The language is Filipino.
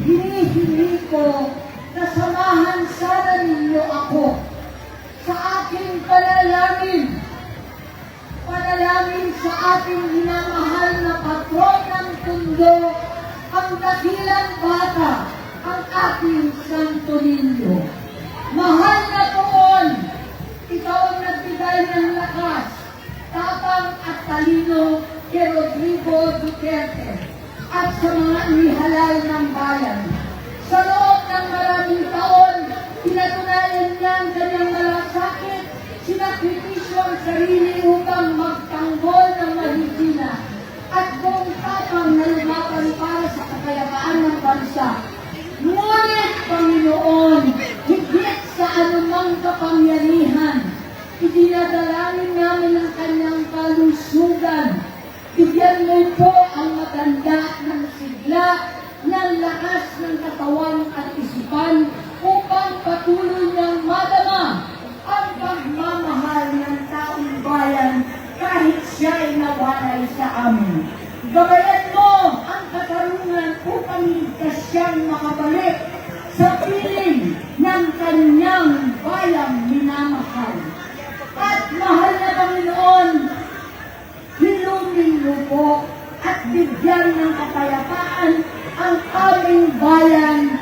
hinihingi ko na samahan sana ninyo ako sa aking panalangin. Panalangin sa ating minamahal na patron ng mundo, ang dakilang bata, ang ating Santo Niño. Mahal na Poon, ikaw ang nagbigay ng lakas, tapang at talino kay Rodrigo Duterte at sa mga inihalal ng bayan. Sa loob ng maraming taon, pinatunayan niya ang kanyang malasakit, sinakripisyo ang sarili upang magtanggol ng mahihina at buong tapang na lumaban para sa kapayapaan ng bansa. Ngunit, Panginoon, higit sa anumang kapangyarihan, idinadalangin namin ang kanyang kalusugan. Bigyan mo po ang maganda ng sigla, ng lakas ng katawan at isipan upang patuloy niyang madama ang pagmamahal ng taong bayan kahit siya'y nawalay sa amin. Gabayan mo ang katarungan upang ligtas siyang makabalik sa piling ng kanyang bayang minamahal. At mahal na Panginoon, hilungin mo po at bigyan ng kapayapaan ang aming bayan